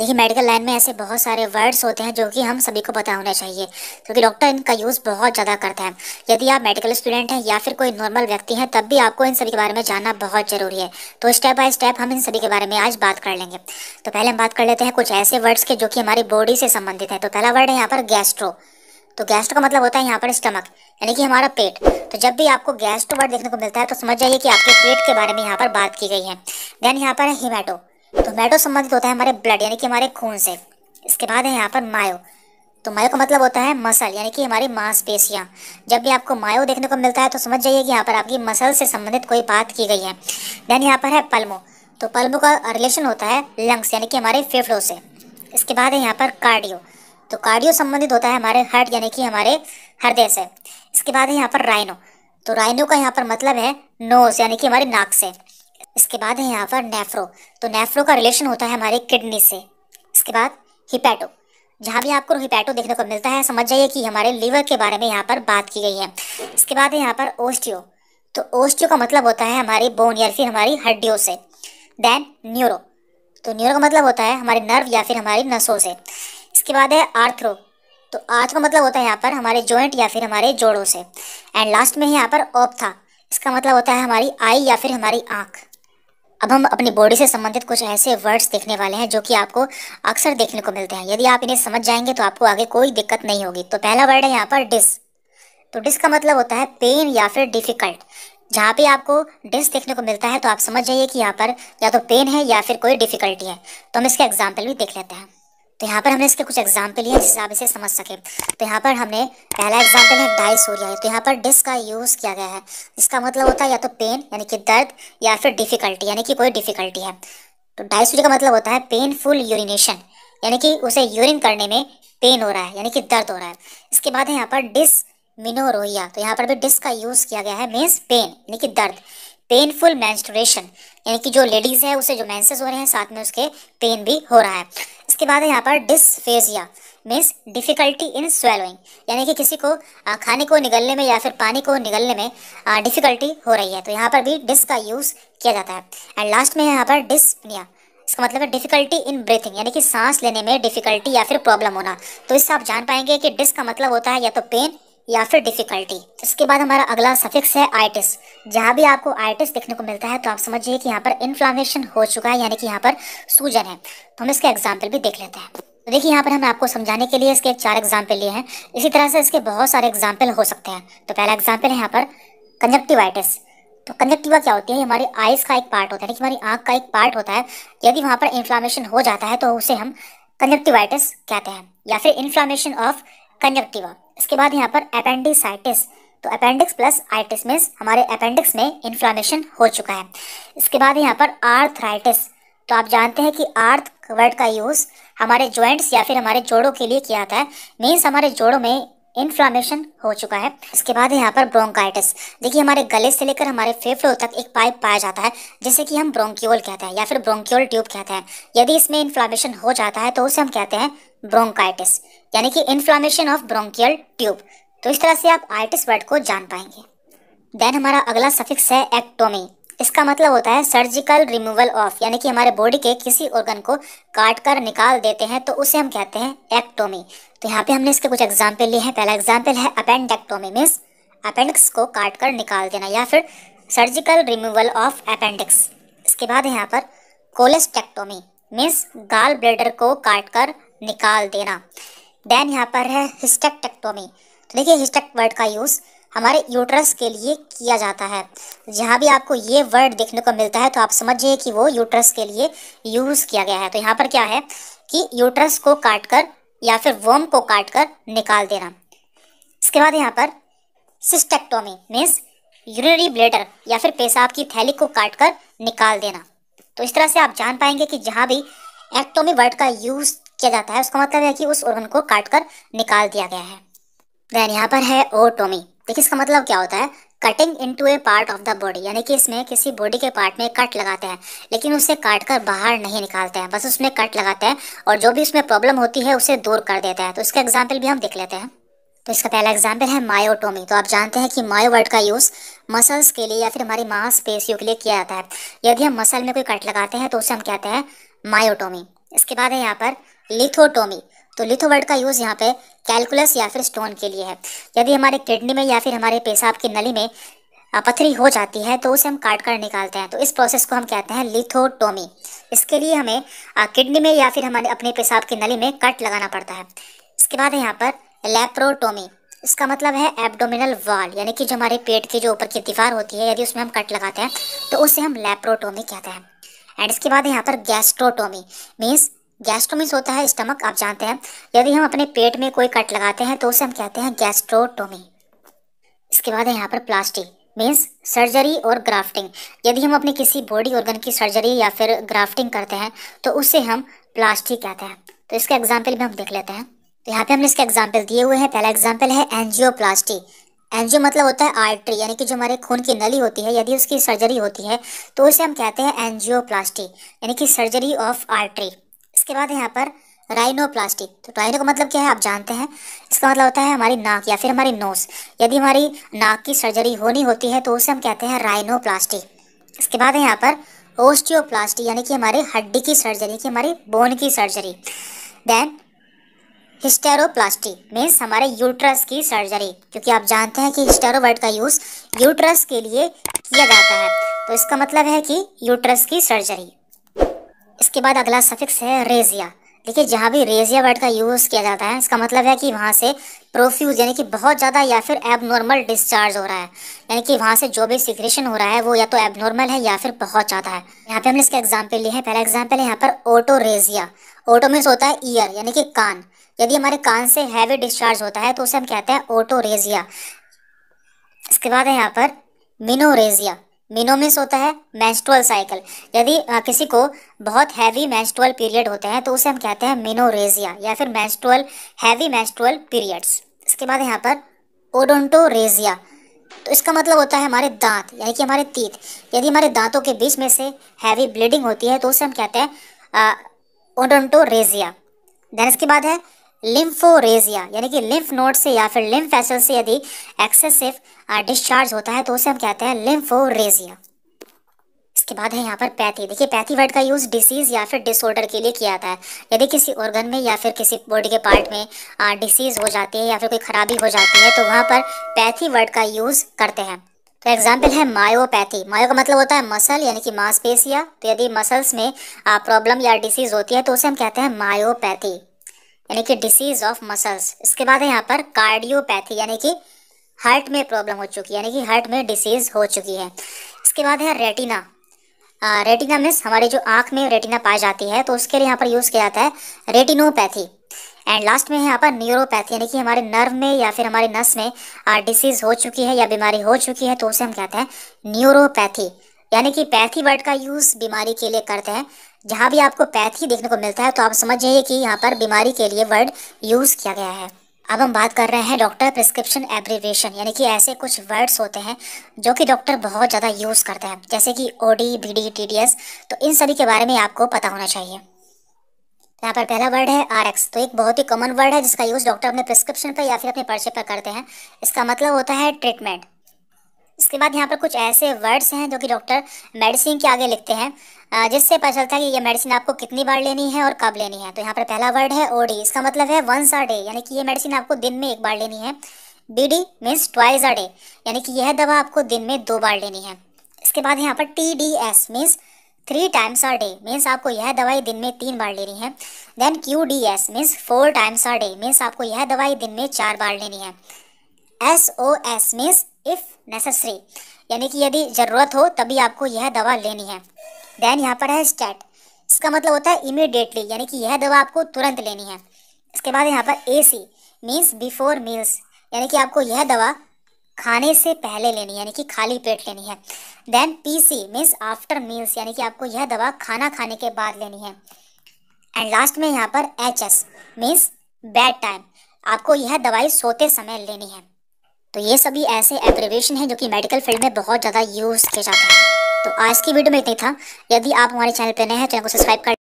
देखिए, medical line में ऐसे बहुत सारे वर्ड्स होते हैं जो कि हम सभी को पता होना चाहिए, क्योंकि डॉक्टर इनका यूज़ बहुत ज़्यादा करता है। यदि आप मेडिकल स्टूडेंट हैं या फिर कोई नॉर्मल व्यक्ति हैं, तब भी आपको इन सभी के बारे में जानना बहुत ज़रूरी है। तो स्टेप बाय स्टेप हम इन सभी के बारे में आज बात कर लेंगे। तो पहले हम बात कर लेते हैं कुछ ऐसे वर्ड्स के जो कि हमारी बॉडी से संबंधित है। तो पहला वर्ड है यहाँ पर गैस्ट्रो। तो गैस्ट्रो का मतलब होता है यहाँ पर स्टमक, यानी कि हमारा पेट। तो जब भी आपको गैस्ट्रो वर्ड देखने को मिलता है तो समझ जाइए कि आपके पेट के बारे में यहाँ पर बात की गई है। देन यहाँ पर है हिमेटो। तो हिमेटो संबंधित होता है हमारे ब्लड, यानी कि हमारे खून से। इसके बाद है यहाँ पर मायो। तो मायो का मतलब होता है मसल, यानी कि हमारी मांसपेशियां। जब भी आपको मायो देखने को मिलता है तो समझ जाइए कि यहाँ पर आपकी मसल से संबंधित कोई बात की गई है। देन यहाँ पर है पल्मो। तो पल्मो का रिलेशन होता है लंग्स, यानी कि हमारे फेफड़ों से। इसके बाद है यहाँ पर कार्डियो। तो कार्डियो संबंधित होता है हमारे हार्ट, यानी कि हमारे हृदय से। इसके बाद है यहाँ पर राइनो। तो राइनो का यहाँ पर मतलब है नोज, यानी कि हमारी नाक से। इसके बाद है यहाँ पर नेफ्रो। तो नेफ्रो का रिलेशन होता है हमारी किडनी से। इसके बाद हिपैटो। जहाँ भी आपको हिपैटो देखने को मिलता है समझ जाइए कि हमारे लीवर के बारे में यहाँ पर बात की गई है। इसके बाद है यहाँ पर ओस्टियो। तो ओस्टियो का मतलब होता है हमारी बोन या फिर हमारी हड्डियों से। Then neuro. तो न्यूरो का मतलब होता है हमारे नर्व या फिर हमारी नसों से। इसके बाद है आर्थ्रो। तो आर्थ का मतलब होता है यहाँ पर हमारे जॉइंट या फिर हमारे जोड़ों से। एंड लास्ट में है यहाँ पर ऑप्था। इसका मतलब होता है हमारी आई या फिर हमारी आँख। अब हम अपनी बॉडी से संबंधित कुछ ऐसे वर्ड्स देखने वाले हैं जो कि आपको अक्सर देखने को मिलते हैं। यदि आप इन्हें समझ जाएंगे तो आपको आगे कोई दिक्कत नहीं होगी। तो पहला वर्ड है यहाँ पर डिस। तो डिस का मतलब होता है पेन या फिर डिफिकल्ट। जहाँ पे आपको डिस देखने को मिलता है तो आप समझ जाइए कि यहाँ पर या तो पेन है या फिर कोई डिफिकल्टी है। तो हम इसके एग्जाम्पल भी देख लेते हैं। तो यहाँ पर हमने इसके कुछ एग्जाम्पल लिए जिससे आप इसे समझ सके। तो यहाँ पर हमने पहला एग्जाम्पल है डायसूरिया। तो यहाँ पर डिस का यूज़ किया गया है। इसका मतलब होता है या तो पेन यानी कि दर्द या फिर डिफिकल्टी यानी कि कोई डिफिकल्टी है। तो डायसूरिया का मतलब होता है पेनफुल यूरिनेशन, यानी कि उसे यूरिन करने में पेन हो रहा है यानी कि दर्द हो रहा है। इसके बाद है यहाँ पर डिसमिनोरोइया। तो यहाँ पर भी डिस का यूज़ किया गया है, मीन्स पेन यानी कि दर्द। पेनफुल मेंस्ट्रुएशन, यानी कि जो लेडीज़ है उसे जो मेंसेस हो रहे हैं साथ में उसके पेन भी हो रहा है। इसके बाद है यहाँ पर dysphagia, means difficulty in swallowing, यानी कि किसी को खाने को निगलने में या फिर पानी को निगलने में डिफिकल्टी हो रही है। तो यहाँ पर भी डिस का यूज़ किया जाता है। एंड लास्ट में यहाँ पर डिस्पनिया। इसका मतलब है डिफिकल्टी इन ब्रीथिंग, यानी कि सांस लेने में डिफिकल्टी या फिर प्रॉब्लम होना। तो इससे आप जान पाएंगे कि डिस का मतलब होता है या तो पेन या फिर डिफिकल्टी। इसके बाद हमारा अगला सफिक्स है आइटिस। जहाँ भी आपको आइटिस देखने को मिलता है तो आप समझिए कि यहाँ पर इन्फ्लामेशन हो चुका है, यानी कि यहाँ पर सूजन है। तो हम इसके एग्जाम्पल भी देख लेते हैं। तो देखिए, यहाँ पर हम आपको समझाने के लिए इसके 4 एग्जाम्पल लिए हैं। इसी तरह से इसके बहुत सारे एग्जाम्पल हो सकते हैं। तो पहला एग्जाम्पल है यहाँ पर कंजक्टिवाइटिस। तो कंजक्टिवा क्या होती है? हमारी आइज का एक पार्ट होता है, यानी कि हमारी आँख का एक पार्ट होता है। यदि वहाँ पर इन्फ्लामेशन हो जाता है तो उसे हम कंजक्टिवाइटिस कहते हैं, या फिर इन्फ्लामेशन ऑफ कंजक्टिवा। इसके बाद यहाँ पर अपेंडिसाइटिस। तो अपेंडिक्स प्लस आइटिस मीन्स हमारे अपेंडिक्स में इन्फ्लामेशन हो चुका है। इसके बाद यहाँ पर आर्थराइटिस। तो आप जानते हैं कि आर्थ वर्ड का यूज़ हमारे जॉइंट्स या फिर हमारे जोड़ों के लिए किया जाता है, मीन्स हमारे जोड़ों में इन्फ्लामेशन हो चुका है। इसके बाद है यहाँ पर ब्रोंकाइटिस। देखिए, हमारे गले से लेकर हमारे फेफड़ों तक एक पाइप पाया जाता है जिसे कि हम ब्रोंक्यूल कहते हैं या फिर ब्रोंक्यूल ट्यूब कहते हैं। यदि इसमें इन्फ्लामेशन हो जाता है तो उसे हम कहते हैं ब्रोंकाइटिस, यानी कि इन्फ्लामेशन ऑफ ब्रोंकियल ट्यूब। तो इस तरह से आप आइटिस वर्ड को जान पाएंगे। देन हमारा अगला सफिक्स है एक्टोमी। इसका मतलब होता है सर्जिकल रिमूवल ऑफ, यानी कि हमारे बॉडी के किसी ऑर्गन को काट कर निकाल देते हैं तो उसे हम कहते हैं एक्टोमी। तो यहाँ पे हमने इसके कुछ एग्जाम्पल लिए हैं। पहला एग्जाम्पल है अपेंडेक्टोमी, मीन्स अपेंडिक्स को काट कर निकाल देना, या फिर सर्जिकल रिमूवल ऑफ अपेंडिक्स। इसके बाद है यहाँ पर कोलेस्टेक्टोमी, मीन्स गाल ब्लैडर को काट कर निकाल देना। देन यहाँ पर है हिस्टेक्टेक्टोमी। तो देखिए, हिस्टेक्ट वर्ड का यूज़ हमारे यूट्रस के लिए किया जाता है। जहाँ भी आपको ये वर्ड देखने को मिलता है तो आप समझिए कि वो यूट्रस के लिए यूज़ किया गया है। तो यहाँ पर क्या है कि यूट्रस को काटकर या फिर वर्म को काटकर निकाल देना। इसके बाद यहाँ पर सिस्टेक्टोमी मीन्स यूरिनरी ब्लैडर या फिर पेशाब की थैली को काटकर निकाल देना। तो इस तरह से आप जान पाएंगे कि जहाँ भी एक्टोमी वर्ड का यूज़ किया जाता है उसका मतलब है कि उस ऑर्गन को काटकर निकाल दिया गया है। देन यहाँ पर है ओटोमी। देखिए, इसका मतलब क्या होता है? Cutting into A part of the body, यानी कि इसमें किसी बॉडी के पार्ट में कट लगाते हैं लेकिन उसे काट कर बाहर नहीं निकालते हैं, बस उसमें कट लगाते हैं और जो भी उसमें प्रॉब्लम होती है उसे दूर कर देते हैं। तो इसका एग्जाम्पल भी हम देख लेते हैं। तो इसका पहला एग्जाम्पल है मायोटोमी। तो आप जानते हैं कि मायो वर्ड का यूज़ मसल्स के लिए या फिर हमारी मांसपेशियों के लिए किया जाता है। यदि हम मसल में कोई कट लगाते हैं तो उसे हम कहते हैं मायोटोमी। इसके बाद है यहाँ पर लिथोटोमी। तो लिथो वर्ड का यूज़ यहाँ पे कैलकुलस या फिर स्टोन के लिए है। यदि हमारे किडनी में या फिर हमारे पेशाब की नली में पथरी हो जाती है तो उसे हम काट कर निकालते हैं, तो इस प्रोसेस को हम कहते हैं लिथोटोमी। इसके लिए हमें किडनी में या फिर हमारे अपने पेशाब की नली में कट लगाना पड़ता है। इसके बाद है यहाँ पर लेप्रोटोमी। इसका मतलब है एब्डोमिनल वॉल, यानी कि जो हमारे पेट की जो ऊपर की दीवार होती है, यदि उसमें हम कट लगाते हैं तो उसे हम लेप्रोटोमी कहते हैं। एंड इसके बाद है यहाँ पर गैस्ट्रोटोमी। मीन्स गैस्ट्रोमिस होता है स्टमक, आप जानते हैं। यदि हम अपने पेट में कोई कट लगाते हैं तो उसे हम कहते हैं गैस्ट्रोटोमी। इसके बाद है यहाँ पर प्लास्टी। मीन्स सर्जरी और ग्राफ्टिंग। यदि हम अपने किसी बॉडी ऑर्गन की सर्जरी या फिर ग्राफ्टिंग करते हैं तो उसे हम प्लास्टी कहते हैं। तो इसके एग्जाम्पल भी हम देख लेते हैं। तो यहाँ पे हमने इसके एग्जाम्पल दिए हुए हैं। पहला एग्जाम्पल है एंजियोप्लास्टी। एंजियो मतलब होता है आर्टरी, यानी कि जो हमारे खून की नली होती है, यदि उसकी सर्जरी होती है तो उसे हम कहते हैं एंजियोप्लास्टी, यानी कि सर्जरी ऑफ आर्टरी। इसके बाद है यहाँ पर राइनोप्लास्टी। तो राइनो का मतलब क्या है, आप जानते हैं। इसका मतलब होता है हमारी नाक या फिर हमारी नोज। यदि हमारी नाक की सर्जरी होनी होती है तो उसे हम कहते हैं राइनोप्लास्टी। इसके बाद है यहाँ पर ओस्टियोप्लास्टी, यानी कि हमारे हड्डी की सर्जरी, की हमारी बोन की सर्जरी। देन हिस्टेरोप्लास्टी मीन्स हमारे यूट्रस की सर्जरी, क्योंकि आप जानते हैं कि हिस्टेरो वर्ड का यूज़ यूट्रस के लिए किया जाता है, तो इसका मतलब है कि यूट्रस की सर्जरी। इसके बाद अगला सफिक्स है रेजिया। देखिए, जहाँ भी रेजिया वर्ड का यूज़ किया जाता है, इसका मतलब है कि वहाँ से प्रोफ्यूज, यानी कि बहुत ज़्यादा या फिर एबनॉर्मल डिस्चार्ज हो रहा है, यानी कि वहाँ से जो भी सिक्रेशन हो रहा है वो या तो एबनॉर्मल है या फिर बहुत ज़्यादा है। यहाँ पे हमने इसका एग्जाम्पल लिए हैं। पहला एग्जाम्पल है यहाँ पर ओटोरेजिया। ओटो मीन्स होता है ईयर, यानी कि कान। यदि हमारे कान से हैवी डिस्चार्ज होता है तो उसे हम कहते हैं ओटोरेजिया। इसके बाद है यहाँ पर मिनोरेजिया। मिनोमिस होता है मेंस्ट्रुअल साइकिल। यदि किसी को बहुत हैवी मेंस्ट्रुअल पीरियड होते हैं तो उसे हम कहते हैं मिनोरेजिया या फिर हैवी मेंस्ट्रुअल पीरियड्स। इसके बाद यहाँ पर ओडोंटोरेजिया। तो इसका मतलब होता है हमारे दांत, यानी कि हमारे टीथ। यदि हमारे दांतों के बीच में से हैवी ब्लीडिंग होती है तो उसे हम कहते हैं ओडोंटोरेजिया। देन इसके बाद है लिम्फोरेजिया, यानी कि लिम्फ नोड से या फिर लिम्फ वेसल से यदि एक्सेसिव डिस्चार्ज होता है तो उसे हम कहते हैं लिम्फोरेजिया। इसके बाद है यहाँ पर पैथी। देखिए, पैथी वर्ड का यूज़ डिसीज़ या फिर डिसऑर्डर के लिए किया जाता है। यदि किसी ऑर्गन में या फिर किसी बॉडी के पार्ट में डिसीज़ हो जाती है या फिर कोई खराबी हो जाती है तो वहाँ पर पैथी वर्ड का यूज़ करते हैं। तो एग्जाम्पल है मायोपैथी। मायो का मतलब होता है मसल, यानी कि मांसपेशियाँ। तो यदि मसल्स में प्रॉब्लम या डिसीज़ होती है तो उसे हम कहते हैं मायोपैथी, यानी कि डिसीज ऑफ मसल्स। इसके बाद है यहाँ पर कार्डियोपैथी, यानी कि हार्ट में प्रॉब्लम हो चुकी है, यानी कि हार्ट में डिसीज हो चुकी है। इसके बाद है रेटिना। रेटिना मीन्स हमारे जो आँख में रेटिना पाई जाती है तो उसके लिए यहाँ पर यूज़ किया जाता है रेटिनोपैथी। एंड लास्ट में है यहाँ पर न्यूरोपैथी, यानी कि हमारे नर्व में या फिर हमारे नस में डिसीज हो चुकी है या बीमारी हो चुकी है तो उसे हम कहते हैं न्यूरोपैथी। यानी कि पैथी वर्ड का यूज़ बीमारी के लिए करते हैं। जहाँ भी आपको पैथी देखने को मिलता है तो आप समझ जाइए कि यहाँ पर बीमारी के लिए वर्ड यूज़ किया गया है। अब हम बात कर रहे हैं डॉक्टर प्रिस्क्रिप्शन एब्रीविएशन, यानी कि ऐसे कुछ वर्ड्स होते हैं जो कि डॉक्टर बहुत ज़्यादा यूज़ करते हैं, जैसे कि ओडी, बीडी, टीडीएस। तो इन सभी के बारे में आपको पता होना चाहिए। यहाँ पर पहला वर्ड है आरएक्स। तो एक बहुत ही कॉमन वर्ड है जिसका यूज़ डॉक्टर अपने प्रिस्क्रिप्शन पर या फिर अपने पर्चे पर करते हैं। इसका मतलब होता है ट्रीटमेंट। इसके बाद यहाँ पर कुछ ऐसे वर्ड्स हैं जो कि डॉक्टर मेडिसिन के आगे लिखते हैं, जिससे पता चलता है कि ये मेडिसिन आपको कितनी बार लेनी है और कब लेनी है। तो यहाँ पर पहला वर्ड है ओडी। इसका मतलब है वंस अ डे, यानी कि ये मेडिसिन आपको दिन में एक बार लेनी है। BD means twice a day, यानी कि यह दवा आपको दिन में 2 बार लेनी है। इसके बाद यहाँ पर TDS means 3 times a day, means आपको यह दवाई दिन में 3 बार लेनी है। Then QDS means 4 times a day, means आपको यह दवाई दिन में 4 बार लेनी है। SOS मीन्स इफ नेसेसरी, यानी कि यदि ज़रूरत हो तभी आपको यह दवा लेनी है। देन यहाँ पर है स्टैट। इसका मतलब होता है इमीडिएटली, यानी कि यह दवा आपको तुरंत लेनी है। इसके बाद यहाँ पर AC मीन्स बिफोर मील्स, यानी कि आपको यह दवा खाने से पहले लेनी है, यानी कि खाली पेट लेनी है। Then PC means after meals, यानी कि आपको यह दवा खाना खाने के बाद लेनी है। एंड लास्ट में यहाँ पर HS मीन्स बेड टाइम, आपको यह दवाई सोते समय लेनी है। तो ये सभी ऐसे एब्रिविएशन हैं जो कि मेडिकल फील्ड में बहुत ज़्यादा यूज़ किए जाते हैं। तो आज की वीडियो में इतना ही था। यदि आप हमारे चैनल पर नए हैं तो चैनल को सब्सक्राइब कर